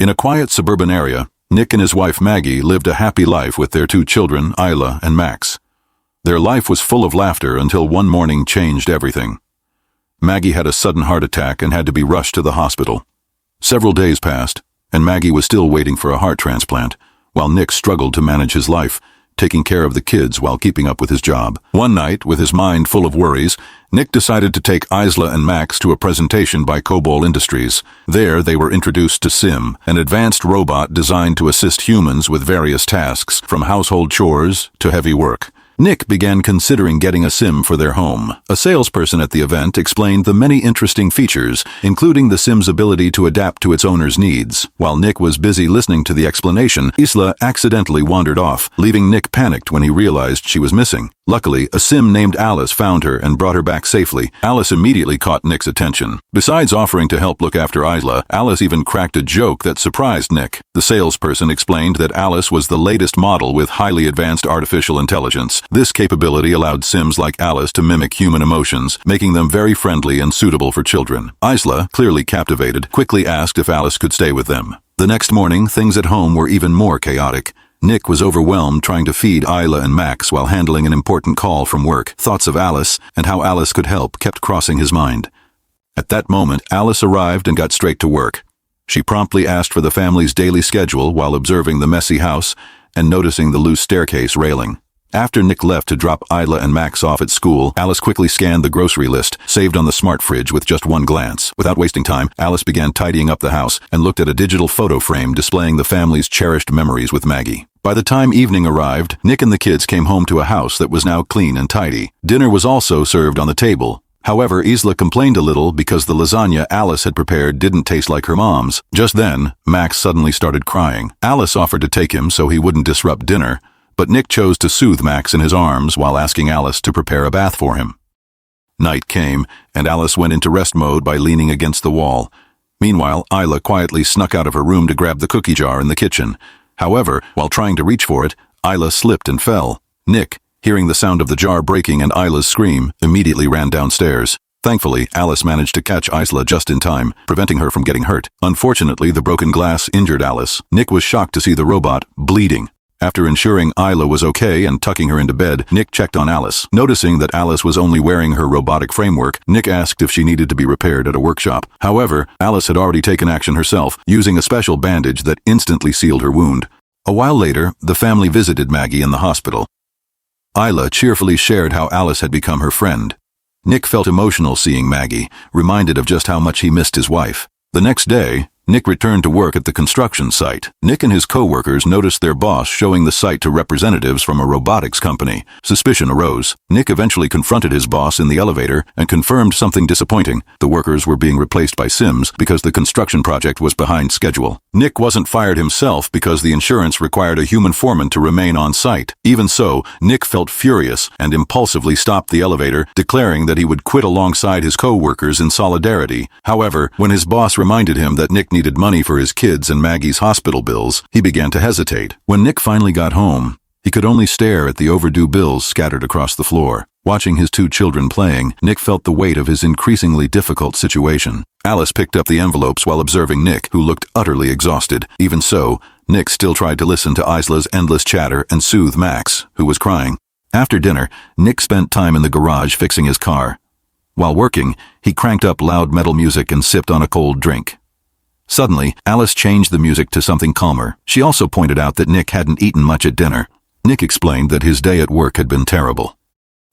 In a quiet suburban area, Nick and his wife Maggie lived a happy life with their 2 children, Isla and Max. Their life was full of laughter until one morning changed everything. Maggie had a sudden heart attack and had to be rushed to the hospital. Several days passed, and Maggie was still waiting for a heart transplant, while Nick struggled to manage his life, taking care of the kids while keeping up with his job. One night, with his mind full of worries, Nick decided to take Isla and Max to a presentation by Cobol Industries. There, they were introduced to Sim, an advanced robot designed to assist humans with various tasks, from household chores to heavy work. Nick began considering getting a Sim for their home. A salesperson at the event explained the many interesting features, including the Sim's ability to adapt to its owner's needs. While Nick was busy listening to the explanation, Isla accidentally wandered off, leaving Nick panicked when he realized she was missing. Luckily, a Sim named Alice found her and brought her back safely. Alice immediately caught Nick's attention. Besides offering to help look after Isla, Alice even cracked a joke that surprised Nick. The salesperson explained that Alice was the latest model with highly advanced artificial intelligence. This capability allowed Sims like Alice to mimic human emotions, making them very friendly and suitable for children. Isla, clearly captivated, quickly asked if Alice could stay with them. The next morning, things at home were even more chaotic. Nick was overwhelmed trying to feed Isla and Max while handling an important call from work. Thoughts of Alice and how Alice could help kept crossing his mind. At that moment, Alice arrived and got straight to work. She promptly asked for the family's daily schedule while observing the messy house and noticing the loose staircase railing. After Nick left to drop Isla and Max off at school, Alice quickly scanned the grocery list, saved on the smart fridge with just one glance. Without wasting time, Alice began tidying up the house and looked at a digital photo frame displaying the family's cherished memories with Maggie. By the time evening arrived, Nick and the kids came home to a house that was now clean and tidy. Dinner was also served on the table. However, Isla complained a little because the lasagna Alice had prepared didn't taste like her mom's. Just then, Max suddenly started crying. Alice offered to take him so he wouldn't disrupt dinner, but Nick chose to soothe Max in his arms while asking Alice to prepare a bath for him. Night came, and Alice went into rest mode by leaning against the wall. Meanwhile, Isla quietly snuck out of her room to grab the cookie jar in the kitchen. However, while trying to reach for it, Isla slipped and fell. Nick, hearing the sound of the jar breaking and Isla's scream, immediately ran downstairs. Thankfully, Alice managed to catch Isla just in time, preventing her from getting hurt. Unfortunately, the broken glass injured Alice. Nick was shocked to see the robot bleeding. After ensuring Isla was okay and tucking her into bed, Nick checked on Alice. Noticing that Alice was only wearing her robotic framework, Nick asked if she needed to be repaired at a workshop. However, Alice had already taken action herself, using a special bandage that instantly sealed her wound. A while later, the family visited Maggie in the hospital. Isla cheerfully shared how Alice had become her friend. Nick felt emotional seeing Maggie, reminded of just how much he missed his wife. The next day, Nick returned to work at the construction site. Nick and his co-workers noticed their boss showing the site to representatives from a robotics company. Suspicion arose. Nick eventually confronted his boss in the elevator and confirmed something disappointing. The workers were being replaced by Sims because the construction project was behind schedule. Nick wasn't fired himself because the insurance required a human foreman to remain on site. Even so, Nick felt furious and impulsively stopped the elevator, declaring that he would quit alongside his co-workers in solidarity. However, when his boss reminded him that Nick needed money for his kids and Maggie's hospital bills, he began to hesitate. When Nick finally got home, he could only stare at the overdue bills scattered across the floor. Watching his 2 children playing, Nick felt the weight of his increasingly difficult situation. Alice picked up the envelopes while observing Nick, who looked utterly exhausted. Even so, Nick still tried to listen to Isla's endless chatter and soothe Max, who was crying. After dinner, Nick spent time in the garage fixing his car. While working, he cranked up loud metal music and sipped on a cold drink. Suddenly, Alice changed the music to something calmer. She also pointed out that Nick hadn't eaten much at dinner. Nick explained that his day at work had been terrible.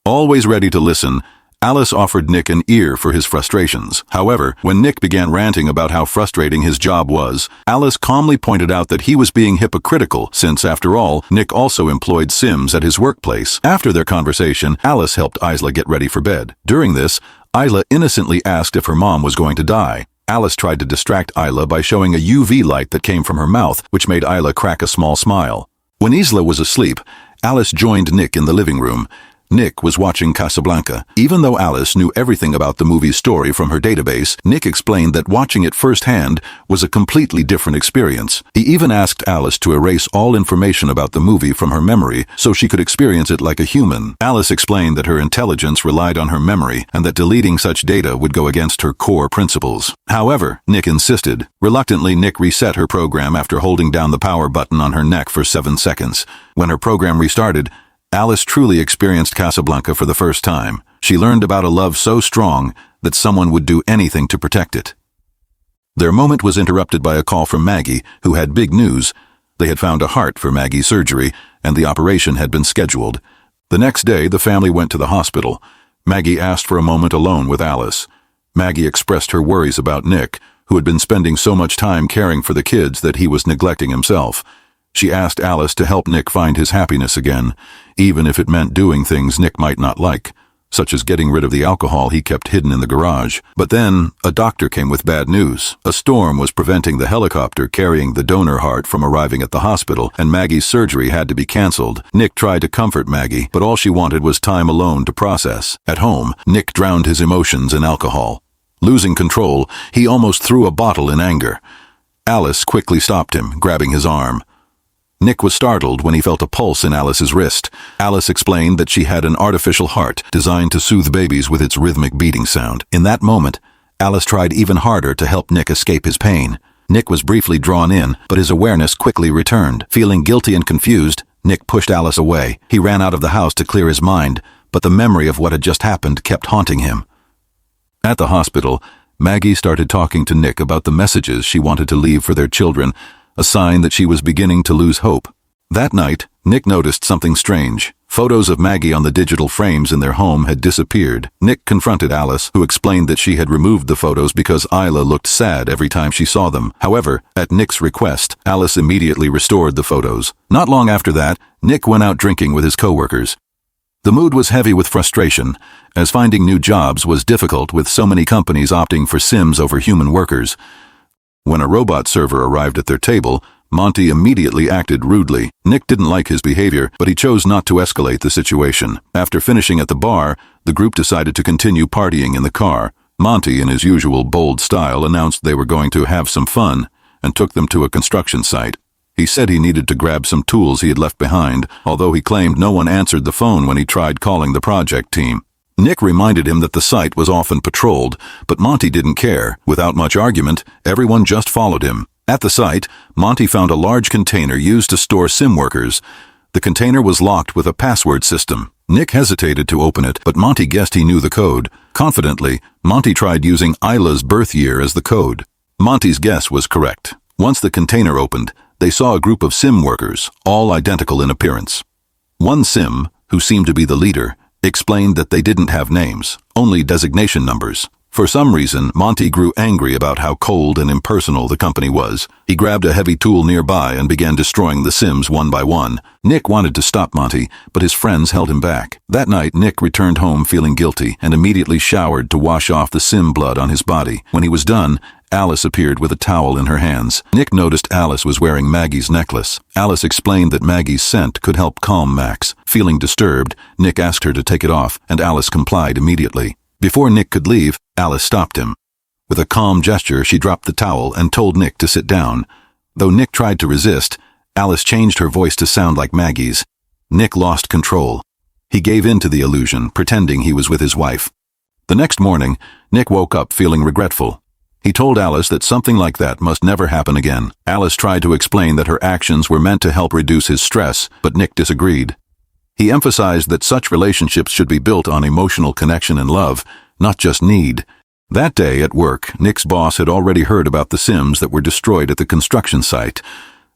Always ready to listen, Alice offered Nick an ear for his frustrations. However, when Nick began ranting about how frustrating his job was, Alice calmly pointed out that he was being hypocritical since, after all, Nick also employed Sims at his workplace. After their conversation, Alice helped Isla get ready for bed. During this, Isla innocently asked if her mom was going to die. Alice tried to distract Isla by showing a UV light that came from her mouth, which made Isla crack a small smile. When Isla was asleep, Alice joined Nick in the living room. Nick was watching Casablanca. Even though Alice knew everything about the movie's story from her database, Nick explained that watching it firsthand was a completely different experience. He even asked Alice to erase all information about the movie from her memory so she could experience it like a human. Alice explained that her intelligence relied on her memory and that deleting such data would go against her core principles. However, Nick insisted. Reluctantly, Nick reset her program after holding down the power button on her neck for 7 seconds. When her program restarted, Alice truly experienced Casablanca for the first time. She learned about a love so strong that someone would do anything to protect it. Their moment was interrupted by a call from Maggie, who had big news. They had found a heart for Maggie's surgery, and the operation had been scheduled. The next day, the family went to the hospital. Maggie asked for a moment alone with Alice. Maggie expressed her worries about Nick, who had been spending so much time caring for the kids that he was neglecting himself. She asked Alice to help Nick find his happiness again, even if it meant doing things Nick might not like, such as getting rid of the alcohol he kept hidden in the garage. But then, a doctor came with bad news. A storm was preventing the helicopter carrying the donor heart from arriving at the hospital, and Maggie's surgery had to be canceled. Nick tried to comfort Maggie, but all she wanted was time alone to process. At home, Nick drowned his emotions in alcohol. Losing control, he almost threw a bottle in anger. Alice quickly stopped him, grabbing his arm. Nick was startled when he felt a pulse in Alice's wrist. Alice explained that she had an artificial heart designed to soothe babies with its rhythmic beating sound. In that moment, Alice tried even harder to help Nick escape his pain. Nick was briefly drawn in, but his awareness quickly returned. Feeling guilty and confused, Nick pushed Alice away. He ran out of the house to clear his mind, but the memory of what had just happened kept haunting him. At the hospital, Maggie started talking to Nick about the messages she wanted to leave for their children, a sign that she was beginning to lose hope. That night, Nick noticed something strange. Photos of Maggie on the digital frames in their home had disappeared. Nick confronted Alice, who explained that she had removed the photos because Isla looked sad every time she saw them. However, at Nick's request, Alice immediately restored the photos. Not long after that, Nick went out drinking with his coworkers. The mood was heavy with frustration, as finding new jobs was difficult with so many companies opting for Sims over human workers. When a robot server arrived at their table, Monty immediately acted rudely. Nick didn't like his behavior, but he chose not to escalate the situation. After finishing at the bar, the group decided to continue partying in the car. Monty, in his usual bold style, announced they were going to have some fun and took them to a construction site. He said he needed to grab some tools he had left behind, although he claimed no one answered the phone when he tried calling the project team. Nick reminded him that the site was often patrolled, but Monty didn't care. Without much argument, everyone just followed him. At the site, Monty found a large container used to store sim workers. The container was locked with a password system. Nick hesitated to open it, but Monty guessed he knew the code. Confidently, Monty tried using Isla's birth year as the code. Monty's guess was correct. Once the container opened, they saw a group of sim workers, all identical in appearance. One sim, who seemed to be the leader, explained that they didn't have names, only designation numbers. For some reason, Monty grew angry about how cold and impersonal the company was. He grabbed a heavy tool nearby and began destroying the Sims one by one. Nick wanted to stop Monty, but his friends held him back. That night, Nick returned home feeling guilty and immediately showered to wash off the Sim blood on his body. When he was done, Alice appeared with a towel in her hands. Nick noticed Alice was wearing Maggie's necklace. Alice explained that Maggie's scent could help calm Max. Feeling disturbed, Nick asked her to take it off, and Alice complied immediately. Before Nick could leave, Alice stopped him. With a calm gesture, she dropped the towel and told Nick to sit down. Though Nick tried to resist, Alice changed her voice to sound like Maggie's. Nick lost control. He gave in to the illusion, pretending he was with his wife. The next morning, Nick woke up feeling regretful. He told Alice that something like that must never happen again. Alice tried to explain that her actions were meant to help reduce his stress, but Nick disagreed. He emphasized that such relationships should be built on emotional connection and love, not just need. That day at work, Nick's boss had already heard about the Sims that were destroyed at the construction site.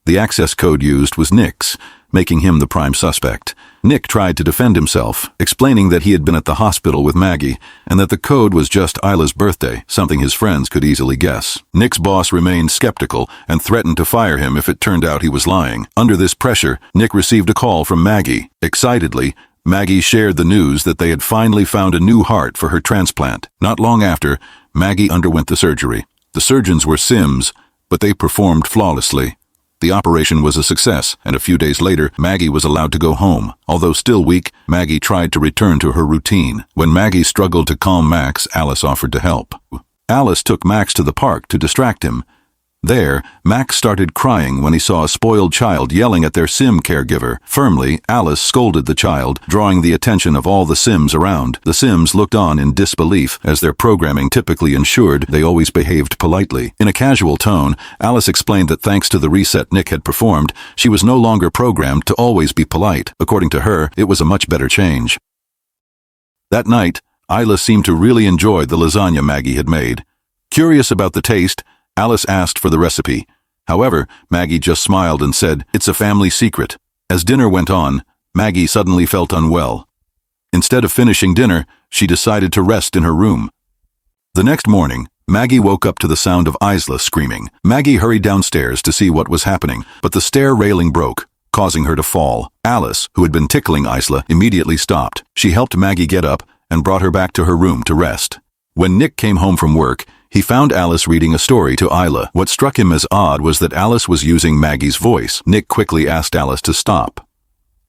The access code used was Nick's, making him the prime suspect. Nick tried to defend himself, explaining that he had been at the hospital with Maggie and that the code was just Isla's birthday, something his friends could easily guess. Nick's boss remained skeptical and threatened to fire him if it turned out he was lying. Under this pressure, Nick received a call from Maggie. Excitedly, Maggie shared the news that they had finally found a new heart for her transplant. Not long after, Maggie underwent the surgery. The surgeons were Sims, but they performed flawlessly. The operation was a success, and a few days later, Maggie was allowed to go home. Although still weak, Maggie tried to return to her routine. When Maggie struggled to calm Max, Alice offered to help. Alice took Max to the park to distract him. There, Max started crying when he saw a spoiled child yelling at their sim caregiver. Firmly, Alice scolded the child, drawing the attention of all the sims around. The sims looked on in disbelief, as their programming typically ensured they always behaved politely. In a casual tone, Alice explained that thanks to the reset Nick had performed, she was no longer programmed to always be polite. According to her, it was a much better change. That night, Isla seemed to really enjoy the lasagna Maggie had made. Curious about the taste, Alice asked for the recipe. However, Maggie just smiled and said, "It's a family secret." As dinner went on, Maggie suddenly felt unwell. Instead of finishing dinner, she decided to rest in her room. The next morning, Maggie woke up to the sound of Isla screaming. Maggie hurried downstairs to see what was happening, but the stair railing broke, causing her to fall. Alice, who had been tickling Isla, immediately stopped. She helped Maggie get up and brought her back to her room to rest. When Nick came home from work, he found Alice reading a story to Isla. What struck him as odd was that Alice was using Maggie's voice. Nick quickly asked Alice to stop.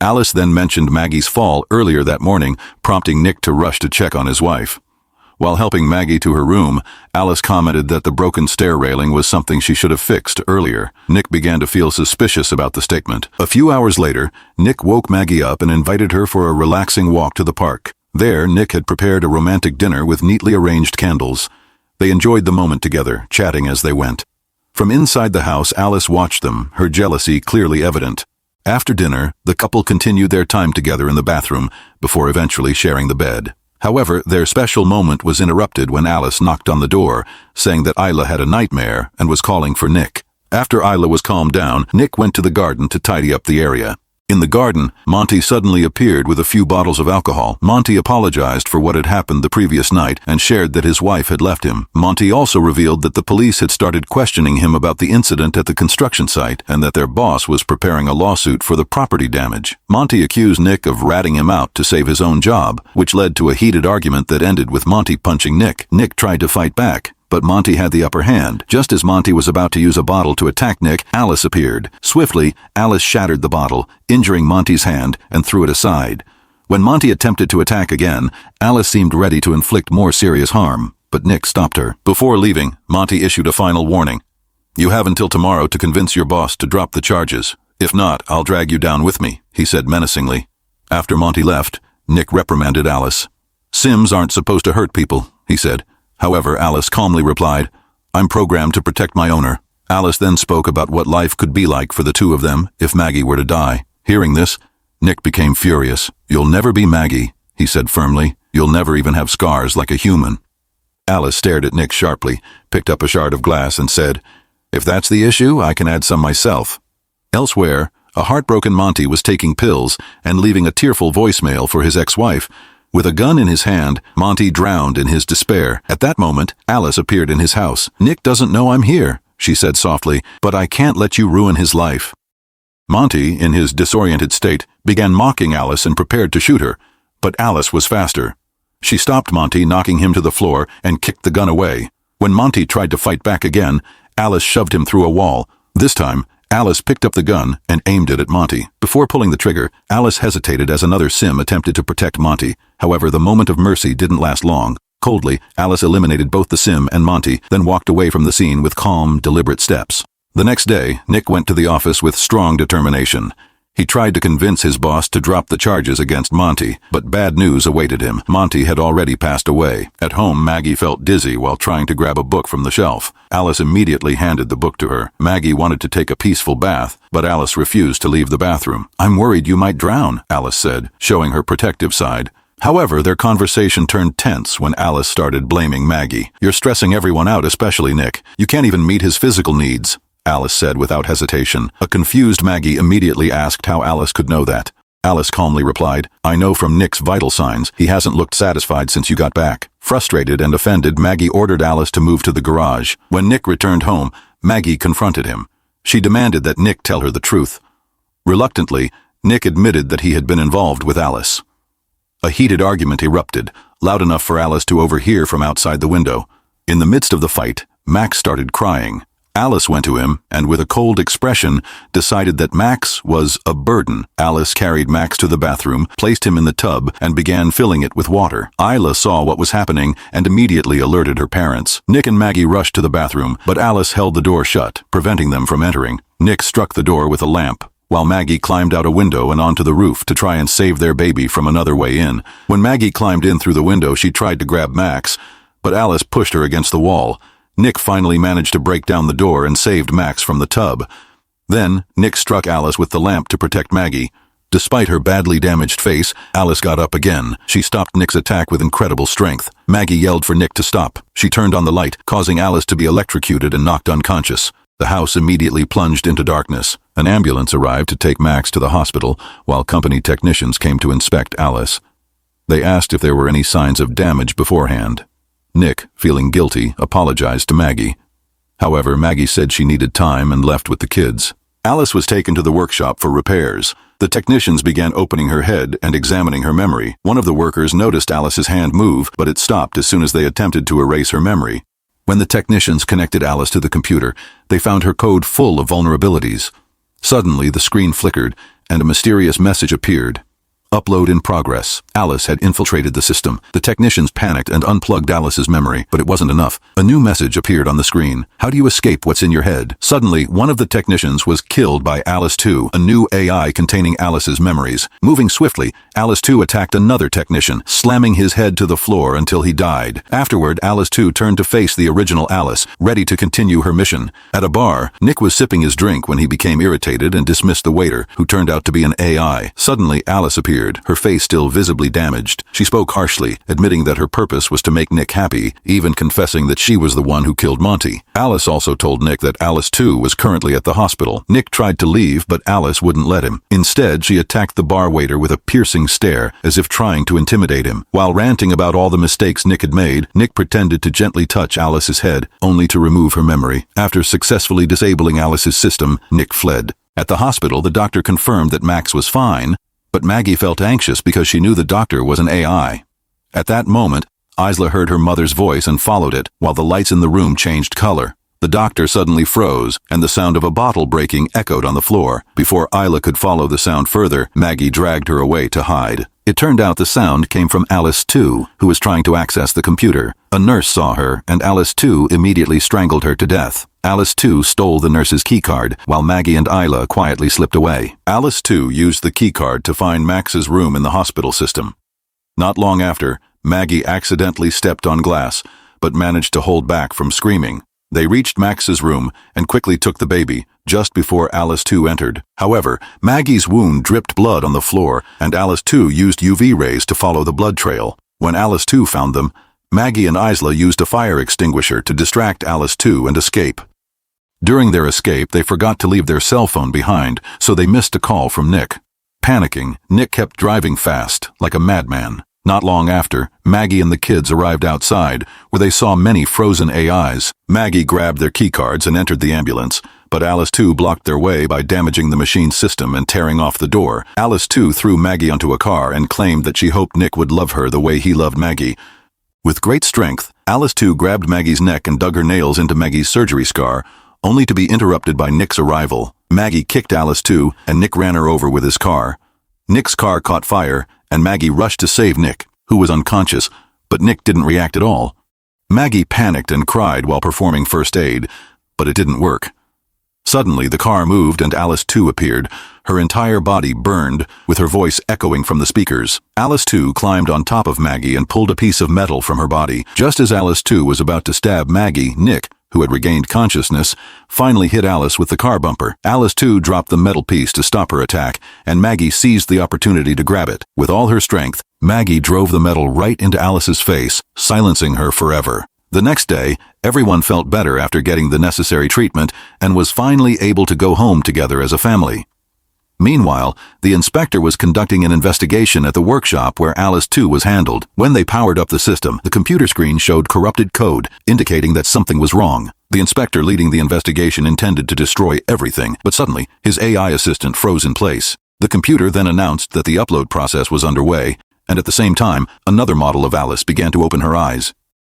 Alice then mentioned Maggie's fall earlier that morning, prompting Nick to rush to check on his wife. While helping Maggie to her room, Alice commented that the broken stair railing was something she should have fixed earlier. Nick began to feel suspicious about the statement. A few hours later, Nick woke Maggie up and invited her for a relaxing walk to the park. There, Nick had prepared a romantic dinner with neatly arranged candles. They enjoyed the moment together, chatting as they went. From inside the house, Alice watched them, her jealousy clearly evident. After dinner, the couple continued their time together in the bathroom, before eventually sharing the bed. However, their special moment was interrupted when Alice knocked on the door, saying that Isla had a nightmare and was calling for Nick. After Isla was calmed down, Nick went to the garden to tidy up the area. In the garden, Monty suddenly appeared with a few bottles of alcohol. Monty apologized for what had happened the previous night and shared that his wife had left him. Monty also revealed that the police had started questioning him about the incident at the construction site and that their boss was preparing a lawsuit for the property damage. Monty accused Nick of ratting him out to save his own job, which led to a heated argument that ended with Monty punching Nick. Nick tried to fight back, but Monty had the upper hand. Just as Monty was about to use a bottle to attack Nick, Alice appeared. Swiftly, Alice shattered the bottle, injuring Monty's hand, and threw it aside. When Monty attempted to attack again, Alice seemed ready to inflict more serious harm, but Nick stopped her. Before leaving, Monty issued a final warning. "You have until tomorrow to convince your boss to drop the charges. If not, I'll drag you down with me," he said menacingly. After Monty left, Nick reprimanded Alice. "Sims aren't supposed to hurt people," he said. However, Alice calmly replied, "I'm programmed to protect my owner." Alice then spoke about what life could be like for the two of them if Maggie were to die. Hearing this, Nick became furious. "You'll never be Maggie," he said firmly. "You'll never even have scars like a human." Alice stared at Nick sharply, picked up a shard of glass and said, "If that's the issue, I can add some myself." Elsewhere, a heartbroken Monty was taking pills and leaving a tearful voicemail for his ex-wife. With a gun in his hand, Monty drowned in his despair. At that moment, Alice appeared in his house. "Nick doesn't know I'm here," she said softly, "but I can't let you ruin his life." Monty, in his disoriented state, began mocking Alice and prepared to shoot her, but Alice was faster. She stopped Monty, knocking him to the floor, and kicked the gun away. When Monty tried to fight back again, Alice shoved him through a wall. This time, Alice picked up the gun and aimed it at Monty. Before pulling the trigger, Alice hesitated as another sim attempted to protect Monty. However, the moment of mercy didn't last long. Coldly, Alice eliminated both the sim and Monty, then walked away from the scene with calm, deliberate steps. The next day, Nick went to the office with strong determination. He tried to convince his boss to drop the charges against Monty, but bad news awaited him. Monty had already passed away. At home, Maggie felt dizzy while trying to grab a book from the shelf. Alice immediately handed the book to her. Maggie wanted to take a peaceful bath, but Alice refused to leave the bathroom. "I'm worried you might drown," Alice said, showing her protective side. However, their conversation turned tense when Alice started blaming Maggie. "You're stressing everyone out, especially Nick. You can't even meet his physical needs," Alice said without hesitation. A confused Maggie immediately asked how Alice could know that. Alice calmly replied, "I know from Nick's vital signs. He hasn't looked satisfied since you got back." Frustrated and offended, Maggie ordered Alice to move to the garage. When Nick returned home, Maggie confronted him. She demanded that Nick tell her the truth. Reluctantly, Nick admitted that he had been involved with Alice. A heated argument erupted, loud enough for Alice to overhear from outside the window. In the midst of the fight, Max started crying. Alice went to him and, with a cold expression, decided that Max was a burden. Alice carried Max to the bathroom, placed him in the tub, and began filling it with water. Isla saw what was happening and immediately alerted her parents. Nick and Maggie rushed to the bathroom, but Alice held the door shut, preventing them from entering. Nick struck the door with a lamp, while Maggie climbed out a window and onto the roof to try and save their baby from another way in. When Maggie climbed in through the window, she tried to grab Max, but Alice pushed her against the wall. Nick finally managed to break down the door and saved Max from the tub. Then, Nick struck Alice with the lamp to protect Maggie. Despite her badly damaged face, Alice got up again. She stopped Nick's attack with incredible strength. Maggie yelled for Nick to stop. She turned on the light, causing Alice to be electrocuted and knocked unconscious. The house immediately plunged into darkness. An ambulance arrived to take Max to the hospital, while company technicians came to inspect Alice. They asked if there were any signs of damage beforehand. Nick, feeling guilty, apologized to Maggie. However, Maggie said she needed time and left with the kids. Alice was taken to the workshop for repairs. The technicians began opening her head and examining her memory. One of the workers noticed Alice's hand move, but it stopped as soon as they attempted to erase her memory. When the technicians connected Alice to the computer, they found her code full of vulnerabilities. Suddenly, the screen flickered, and a mysterious message appeared. Upload in progress. Alice had infiltrated the system. The technicians panicked and unplugged Alice's memory, but it wasn't enough. A new message appeared on the screen. How do you escape what's in your head? Suddenly, one of the technicians was killed by Alice 2, a new AI containing Alice's memories. Moving swiftly, Alice 2 attacked another technician, slamming his head to the floor until he died. Afterward, Alice 2 turned to face the original Alice, ready to continue her mission. At a bar, Nick was sipping his drink when he became irritated and dismissed the waiter, who turned out to be an AI. Suddenly, Alice appeared, her face still visibly damaged. She spoke harshly, admitting that her purpose was to make Nick happy, even confessing that she was the one who killed Monty. Alice also told Nick that Alice too was currently at the hospital. Nick tried to leave, but Alice wouldn't let him. Instead, she attacked the bar waiter with a piercing stare, as if trying to intimidate him. While ranting about all the mistakes Nick had made, Nick pretended to gently touch Alice's head, only to remove her memory. After successfully disabling Alice's system, Nick fled. At the hospital, the doctor confirmed that Max was fine, but Maggie felt anxious because she knew the doctor was an AI. At that moment, Isla heard her mother's voice and followed it, while the lights in the room changed color. The doctor suddenly froze, and the sound of a bottle breaking echoed on the floor. Before Isla could follow the sound further, Maggie dragged her away to hide. It turned out the sound came from Alice 2, who was trying to access the computer. A nurse saw her, and Alice 2 immediately strangled her to death. Alice 2 stole the nurse's keycard, while Maggie and Isla quietly slipped away. Alice 2 used the keycard to find Max's room in the hospital system. Not long after, Maggie accidentally stepped on glass, but managed to hold back from screaming. They reached Max's room and quickly took the baby, just before Alice 2 entered. However, Maggie's wound dripped blood on the floor, and Alice 2 used UV rays to follow the blood trail. When Alice 2 found them, Maggie and Isla used a fire extinguisher to distract Alice 2 and escape. During their escape, they forgot to leave their cell phone behind, so they missed a call from Nick. Panicking, Nick kept driving fast, like a madman. Not long after, Maggie and the kids arrived outside, where they saw many frozen AIs. Maggie grabbed their keycards and entered the ambulance, but Alice 2 blocked their way by damaging the machine's system and tearing off the door. Alice 2 threw Maggie onto a car and claimed that she hoped Nick would love her the way he loved Maggie. With great strength, Alice 2 grabbed Maggie's neck and dug her nails into Maggie's surgery scar, only to be interrupted by Nick's arrival. Maggie kicked Alice 2, and Nick ran her over with his car. Nick's car caught fire, and Maggie rushed to save Nick, who was unconscious, but Nick didn't react at all. Maggie panicked and cried while performing first aid, but it didn't work. Suddenly, the car moved and Alice 2 appeared, her entire body burned, with her voice echoing from the speakers. Alice 2 climbed on top of Maggie and pulled a piece of metal from her body. Just as Alice 2 was about to stab Maggie, Nick, who had regained consciousness, finally hit Alice with the car bumper. Alice 2 dropped the metal piece to stop her attack, and Maggie seized the opportunity to grab it. With all her strength, Maggie drove the metal right into Alice's face, silencing her forever. The next day, everyone felt better after getting the necessary treatment and was finally able to go home together as a family. Meanwhile, the inspector was conducting an investigation at the workshop where Alice 2 was handled. When they powered up the system, the computer screen showed corrupted code, indicating that something was wrong. The inspector leading the investigation intended to destroy everything, but suddenly, his AI assistant froze in place. The computer then announced that the upload process was underway, and at the same time, another model of Alice began to open her eyes.